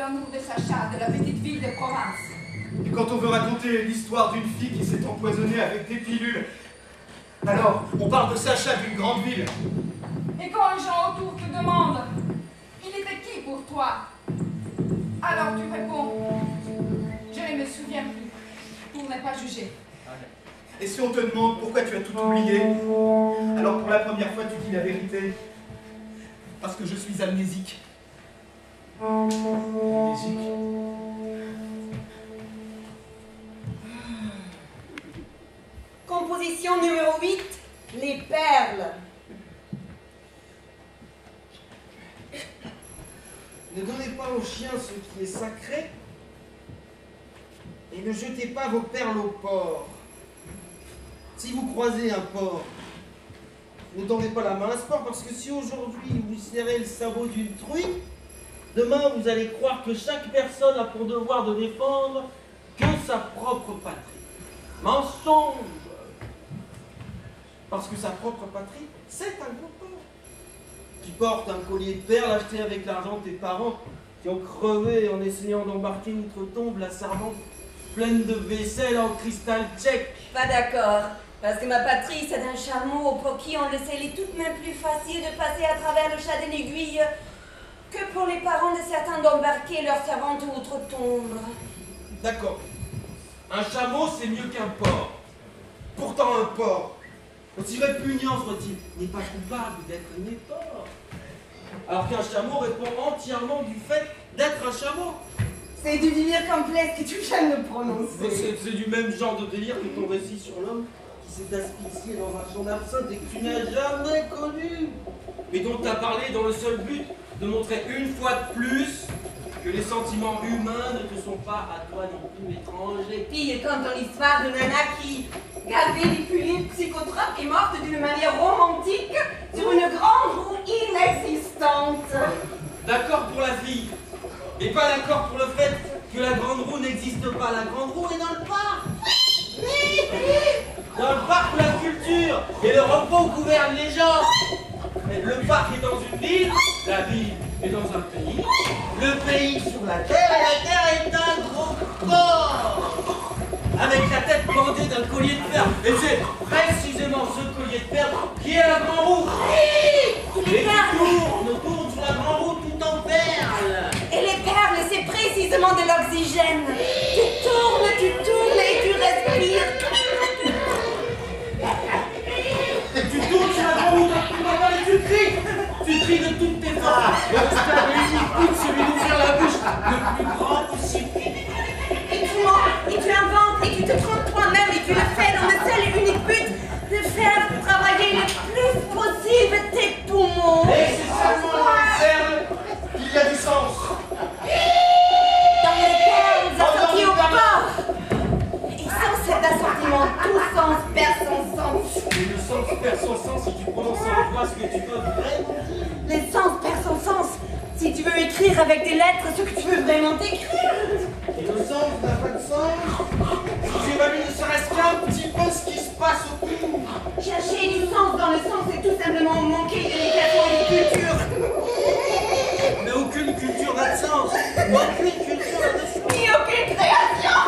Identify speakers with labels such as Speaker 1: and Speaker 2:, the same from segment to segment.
Speaker 1: l'amour de Sacha, de la petite ville de province.
Speaker 2: Et quand on veut raconter l'histoire d'une fille qui s'est empoisonnée avec des pilules, alors on parle de Sacha d'une grande ville.
Speaker 1: Et quand les gens autour te demandent « Il était qui pour toi ?» Alors tu réponds « Je ne me souviens plus, pour ne pas juger. »
Speaker 2: Et si on te demande pourquoi tu as tout oublié, alors pour la première fois tu dis la vérité. Parce que je suis amnésique. Amnésique.
Speaker 3: Composition numéro 8, les perles.
Speaker 4: Ne donnez pas aux chiens ce qui est sacré et ne jetez pas vos perles au porc. Si vous croisez un porc, ne tendez pas la main à ce porc, parce que si aujourd'hui vous serrez le sabot d'une truie, demain vous allez croire que chaque personne a pour devoir de défendre que sa propre patrie. Mensonge! Parce que sa propre patrie, c'est un gros porc qui porte un collier de perles acheté avec l'argent de tes parents qui ont crevé en essayant d'embarquer outre-tombe la servante pleine de vaisselle en cristal tchèque.
Speaker 3: Pas d'accord, parce que ma patrie, c'est un chameau pour qui on le sait, il est tout de même plus facile de passer à travers le chat d'une aiguille que pour les parents de certains d'embarquer leur servante outre-tombe.
Speaker 4: D'accord. Un chameau, c'est mieux qu'un porc. Pourtant, un porc, aussi répugnant soit-il, n'est pas coupable d'être né porc. Alors qu'un chameau répond entièrement du fait d'être un chameau.
Speaker 3: C'est du délire complexe que tu viens de prononcer.
Speaker 4: C'est du même genre de délire que ton récit sur l'homme qui s'est asphyxié dans un champ d'absinthe et que tu n'as jamais connu. Mais dont tu as parlé dans le seul but de montrer une fois de plus que les sentiments humains ne te sont pas à toi non plus étrangers.
Speaker 3: Pire comme dans l'histoire de Nana qui, gavée des pilules psychotropes, est morte d'une manière romantique sur une grande roue inexistante.
Speaker 4: D'accord pour la fille, mais pas d'accord pour le fait que la grande roue n'existe pas. La grande roue est dans le parc. Dans le parc où la culture et le repos gouvernent les gens. Le parc est dans une ville, la ville est dans un pays, le pays sur la terre et la terre est un gros corps avec la tête bandée d'un collier de perles. Et c'est précisément ce collier de perles qui est la grande roue.
Speaker 3: Oui, les
Speaker 4: Et
Speaker 3: perles.
Speaker 4: tourne sur la grande roue tout en perles.
Speaker 3: Et les perles, c'est précisément de l'oxygène. Tu tournes et tu respires.
Speaker 4: Et tu tournes sur la grande roue et tu cries. Tu cries de toutes tes forces. Et le stade unique but, celui d'ouvrir la bouche le plus grand possible.
Speaker 3: Et tu mens, et tu inventes, et tu te trompes toi-même, et tu le fais dans le seul et unique but de faire travailler le plus possible tes poumons.
Speaker 4: Et c'est seulement dans les perles qu'il y a du sens.
Speaker 3: Dans les perles assorties au corps. Et sans cet assortiment, tout sens perd son sens.
Speaker 4: Et le sens perd son sens si tu prononces en voix ce que tu veux vraiment dire.
Speaker 3: Le sens perd son sens si tu veux écrire avec des lettres ce que tu veux vraiment écrire.
Speaker 4: Et le sens n'a pas de sens si tu évalues ne serait-ce qu'un petit peu ce qui se passe autour.
Speaker 3: Chercher du sens dans le sens, c'est tout simplement manquer d'éducation et de culture.
Speaker 4: Mais aucune culture n'a de sens. Aucune culture n'a de sens.
Speaker 3: Ni aucune création.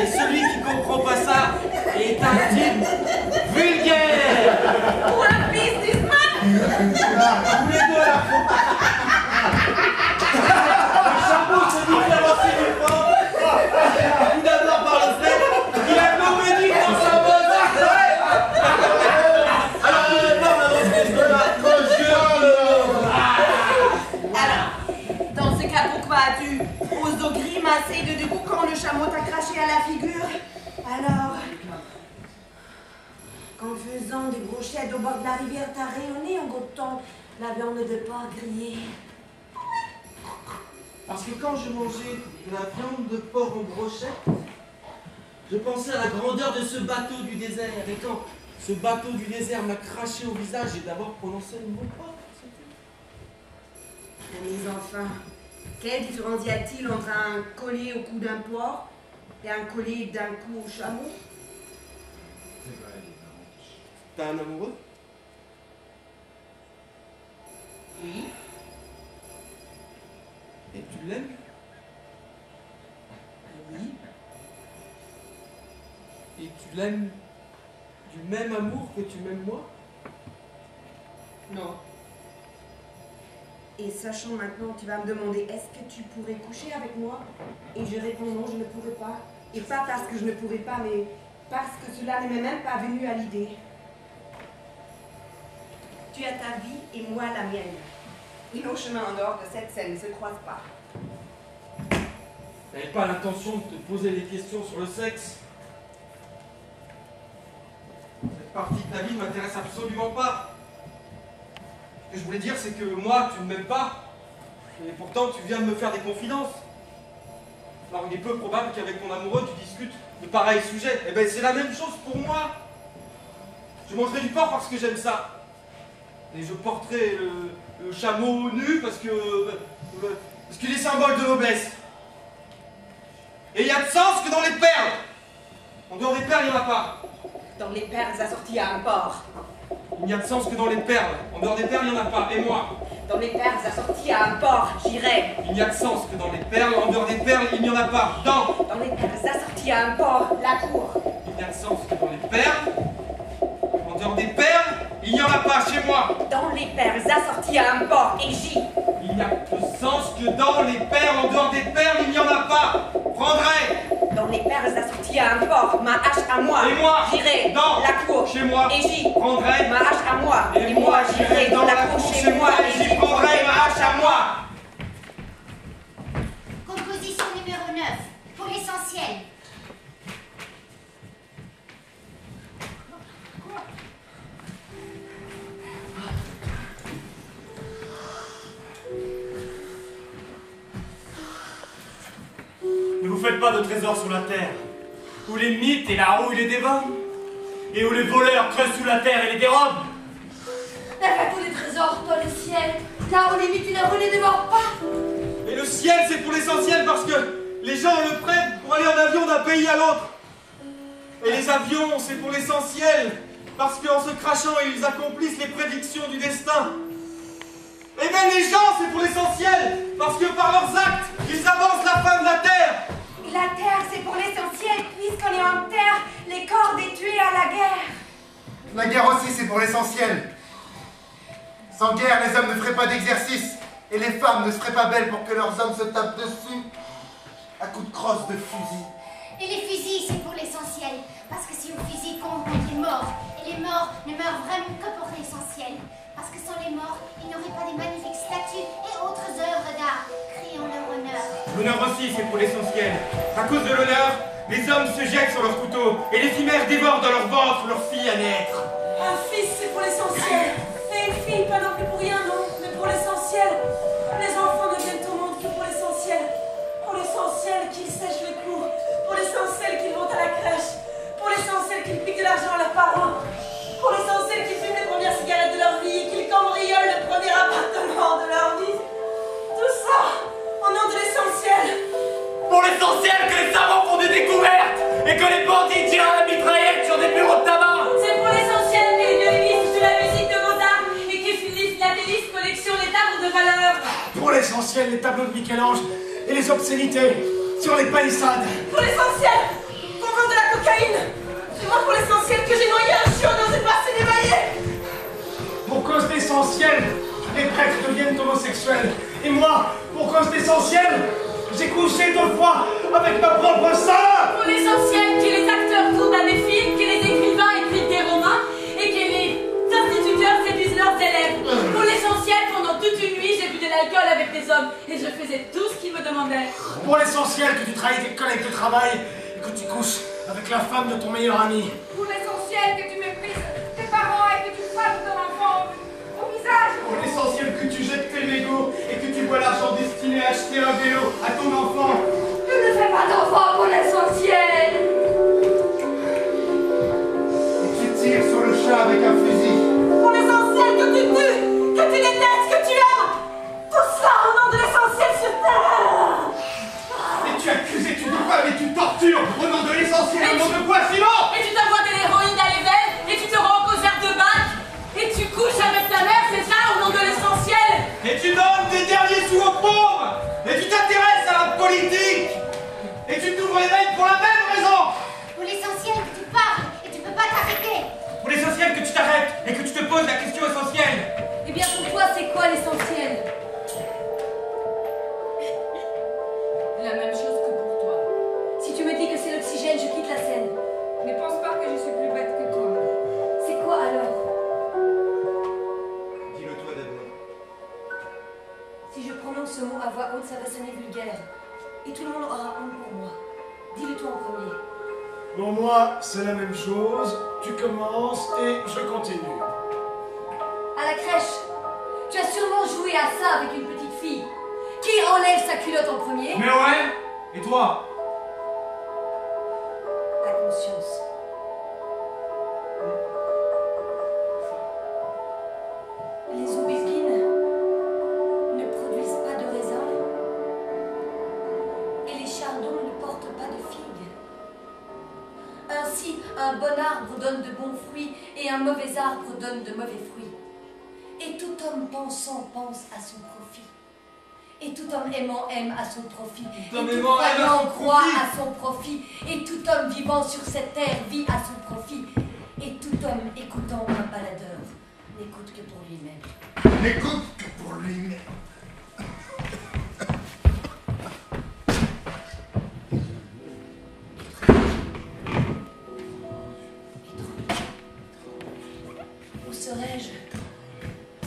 Speaker 4: Et celui qui comprend pas ça est un type vulgaire.
Speaker 3: Ou un businessman.
Speaker 4: Tous les deux à la fois. Le chapeau se différencie du porc. Tout d'abord par le fait qu'il a comédie dans sa bosse. Alors tout d'abord avant que je me
Speaker 3: Alors, dans ce cas, pourquoi as-tu osé grimacer de debout quand le chameau t'a craché à la figure? Alors, qu'en faisant des brochettes au bord de la rivière, t'as rayonné en goûtant la viande de porc grillée?
Speaker 4: Parce que quand je mangeais de la viande de porc en brochette, je pensais à la grandeur de ce bateau du désert. Et quand ce bateau du désert m'a craché au visage, j'ai d'abord prononcé le mot porc.
Speaker 3: Mais enfin, quelle différence y a-t-il entre un collier au cou d'un porc et un collier d'un cou au chameau?
Speaker 4: T'as un amoureux?
Speaker 3: Oui.
Speaker 4: l'aimes?
Speaker 3: Oui.
Speaker 4: Et tu l'aimes du même amour que tu m'aimes moi?
Speaker 3: Non. Et sachant maintenant, tu vas me demander, est-ce que tu pourrais coucher avec moi? Et je réponds non, je ne pourrais pas. Et pas parce que je ne pourrais pas, mais parce que cela ne m'est même pas venu à l'idée. Tu as ta vie et moi la mienne. Et nos chemins en dehors de cette scène ne se croisent pas.
Speaker 4: Je n'avais pas l'intention de te poser des questions sur le sexe. Cette partie de ta vie ne m'intéresse absolument pas. Ce que je voulais dire, c'est que moi, tu ne m'aimes pas. Et pourtant, tu viens de me faire des confidences. Alors, il est peu probable qu'avec ton amoureux, tu discutes de pareils sujets. Eh bien, c'est la même chose pour moi. Je mangerai du porc parce que j'aime ça. Et je porterai le chameau nu parce qu'il est symbole de noblesse. Et il y a de sens que dans les perles. En dehors des perles, il n'y en a pas.
Speaker 3: Dans les perles assorties à un porc.
Speaker 4: Il n'y a de sens que dans les perles. En dehors des perles, il n'y en a pas. Et moi?
Speaker 3: Dans les perles assorties à un porc, j'irai.
Speaker 4: Il n'y a de sens que dans les perles. En dehors des perles, il n'y en a pas.
Speaker 3: Dans les perles assorties à un porc, la cour.
Speaker 4: Il n'y a de sens que dans les perles. En dehors des perles, il n'y en a pas chez moi.
Speaker 3: Dans les perles assorties à un porc, et j'y.
Speaker 4: Il n'y a de sens que dans les perles. En dehors des perles, il n'y en a pas. Prendrai.
Speaker 3: Dans les perles assorties à un porc, ma hache à moi.
Speaker 4: Et moi?
Speaker 3: J'irai
Speaker 4: Dans
Speaker 3: la cour.
Speaker 4: Chez moi.
Speaker 3: Et j'y.
Speaker 4: Prendrai.
Speaker 3: Ma hache à moi.
Speaker 4: Et moi, j'irai dans la cour chez moi. Et j'y prendrai ma hache à moi.
Speaker 5: Composition numéro 9, pour l'essentiel.
Speaker 6: Ne vous faites pas de trésors sous la terre, où les mythes et la rouille les dévorent, et où les voleurs creusent sous la terre et les dérobent.
Speaker 7: Mais tous les trésors dans le ciel, là où les mythes et la rouille ne dévorent pas.
Speaker 4: Et le ciel, c'est pour l'essentiel parce que les gens le prennent pour aller en avion d'un pays à l'autre. Et les avions, c'est pour l'essentiel parce qu'en se crachant, ils accomplissent les prédictions du destin. Et même les gens, c'est pour l'essentiel parce que par leurs actes, ils avancent la fin de la terre.
Speaker 3: Et la terre, c'est pour l'essentiel, puisqu'on est en terre, les corps des tués à la guerre.
Speaker 8: La guerre aussi, c'est pour l'essentiel. Sans guerre, les hommes ne feraient pas d'exercice, et les femmes ne seraient pas belles pour que leurs hommes se tapent dessus à coups de crosse de fusil.
Speaker 5: Et les fusils, c'est pour l'essentiel. Parce que si on fusille qu'on compte les morts, et les morts ne meurent vraiment que pour l'essentiel. Parce que sans les morts, il n'y aurait pas des magnifiques statues et autres œuvres d'art créées en leur honneur.
Speaker 6: L'honneur aussi, c'est pour l'essentiel. À cause de l'honneur, les hommes se jettent sur leurs couteaux, et les femmes dévorent dans leur ventre leurs filles à naître.
Speaker 7: Un fils, c'est pour l'essentiel. Et une fille, pas non plus pour rien, non, mais pour l'essentiel. Les enfants ne viennent au monde que pour l'essentiel. Pour l'essentiel qu'ils sèchent les cours. Pour l'essentiel qu'ils vont à la crèche. Pour l'essentiel qu'ils piquent de l'argent à leurs parents. Pour l'essentiel qu'ils fument les premières cigarettes de leur vie et qu'ils cambriolent le premier appartement de leur vie. Tout ça, au nom de l'essentiel.
Speaker 6: Pour l'essentiel que les savants font des découvertes, et que les bandits tirent à la mitraillette sur des bureaux de tabac.
Speaker 7: C'est pour l'essentiel que les violonistes jouent la musique de Mozart et que Philippe Lathélis collectionne les timbres de valeur.
Speaker 6: Pour l'essentiel, les tableaux de Michel-Ange et les obscénités sur les palissades.
Speaker 7: Pour l'essentiel, qu'on vend de la cocaïne. C'est moi pour l'essentiel que j'ai noyé un chiot dans une bassine émaillée.
Speaker 6: Pour cause d'essentiel, les prêtres deviennent homosexuels. Et moi, pour cause d'essentiel, j'ai couché 2 fois avec ma propre sœur.
Speaker 7: Pour l'essentiel, que les acteurs tournent à des films, que les écrivains écrivent des romans et que les instituteurs séduisent leurs élèves. Pour l'essentiel, pendant toute une nuit, j'ai bu de l'alcool avec des hommes et je faisais tout ce qu'ils me demandaient.
Speaker 6: Pour l'essentiel, que tu trahis tes collègues de travail et que tu couches avec la femme de ton meilleur ami.
Speaker 1: Pour l'essentiel que tu méprises tes parents et que tu fasses ton enfant au visage.
Speaker 2: Pour l'essentiel que tu jettes tes mégots et que tu bois l'argent destiné à acheter un vélo à ton enfant.
Speaker 7: Je ne fais pas d'enfant pour l'essentiel.
Speaker 8: Et tu tires sur le chat avec un fusil.
Speaker 7: Pour l'essentiel que tu tues, que tu détestes, que tu aimes. Tout ça au nom de l'essentiel sur terre.
Speaker 2: Et tu accuses et tu diffames et tu tortures au nom de l'essentiel, au nom de quoi sinon?
Speaker 7: Et tu t'envoies de l'héroïne à l'éveil, et tu te rends aux airs de bac, et tu couches avec ta mère, c'est ça, au nom de l'essentiel.
Speaker 4: t'arrêtes et que tu te poses la question essentielle.
Speaker 3: Eh bien, pour toi, c'est quoi l'essentiel?
Speaker 1: La même chose que pour toi.
Speaker 3: Si tu me dis que c'est l'oxygène, je quitte la scène.
Speaker 1: Ne pense pas que je suis plus bête que toi.
Speaker 3: C'est quoi alors?
Speaker 8: Dis-le toi d'abord.
Speaker 3: Si je prononce ce mot à voix haute, ça va sonner vulgaire. Et tout le monde aura honte pour moi. Dis-le toi en premier.
Speaker 6: Pour moi, c'est la même chose. Tu commences et je continue.
Speaker 3: À la crèche, tu as sûrement joué à ça avec une petite fille. Qui enlève sa culotte en premier?
Speaker 4: Mais ouais. Et toi?
Speaker 3: À conscience. Les aubépines ne produisent pas de raisin et les chardons ne portent pas de figues. Ainsi, un bon arbre donne de bons fruits et un mauvais arbre donne de mauvais fruits. Et tout homme pensant pense à son profit. Et tout homme aimant aime à son profit.
Speaker 4: Tout homme
Speaker 3: Et tout
Speaker 4: aimant aime à
Speaker 3: croyant
Speaker 4: son
Speaker 3: croit
Speaker 4: profit.
Speaker 3: à son profit. Et tout homme vivant sur cette terre vit à son profit. Et tout homme écoutant un baladeur n'écoute que pour lui-même.
Speaker 8: N'écoute que pour lui-même.
Speaker 3: Où serais-je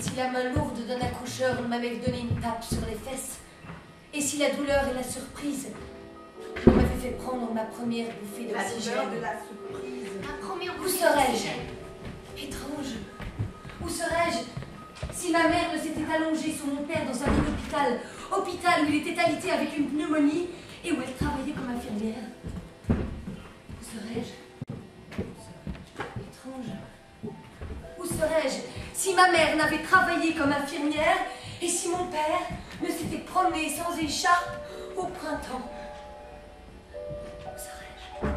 Speaker 3: si la main lourde d'un accoucheur m'avait donné une tape sur les fesses? Et si la douleur et la surprise m'avaient fait prendre ma première bouffée d'oxygène?
Speaker 5: Un premier
Speaker 3: Où
Speaker 5: bouffée
Speaker 3: serais-je?
Speaker 5: d'oxygène.
Speaker 3: Étrange. Où serais-je si ma mère ne s'était allongée sur mon père dans un lit d'hôpital, hôpital où il était alité avec une pneumonie et où elle travaillait comme infirmière? Où serais-je? Étrange. Où serais-je si ma mère n'avait travaillé comme infirmière et si mon père ne s'était promené sans écharpe au printemps? Où serais-je?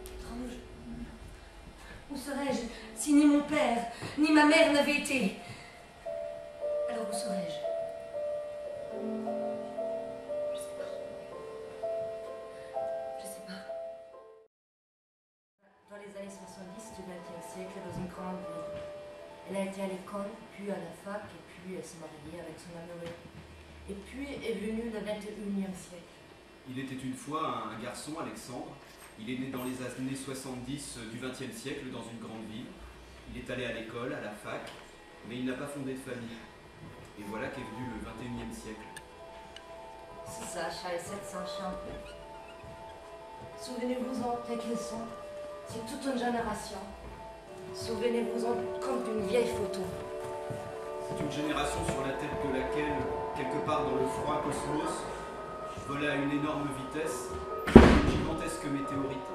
Speaker 3: Étrange. Où serais-je si ni mon père ni ma mère n'avaient été? Alors où serais-je? Je sais pas. Je sais pas. Dans les années 70 du XXe siècle, dans une grande ville. Elle a été à l'école, puis à la fac, et puis elle s'est mariée avec son amoureux. Et puis est venu le 21e siècle.
Speaker 9: Il était une fois un garçon, Alexandre. Il est né dans les années 70 du XXe siècle dans une grande ville. Il est allé à l'école, à la fac, mais il n'a pas fondé de famille. Et voilà qu'est venu le 21e siècle.
Speaker 3: C'est ça, chat et 700 chiens. Souvenez-vous-en, tel qu'ils sont. C'est toute une génération. Souvenez-vous-en comme d'une vieille photo.
Speaker 9: C'est une génération sur la tête de laquelle, quelque part dans le froid cosmos, volait à une énorme vitesse une gigantesque météorite.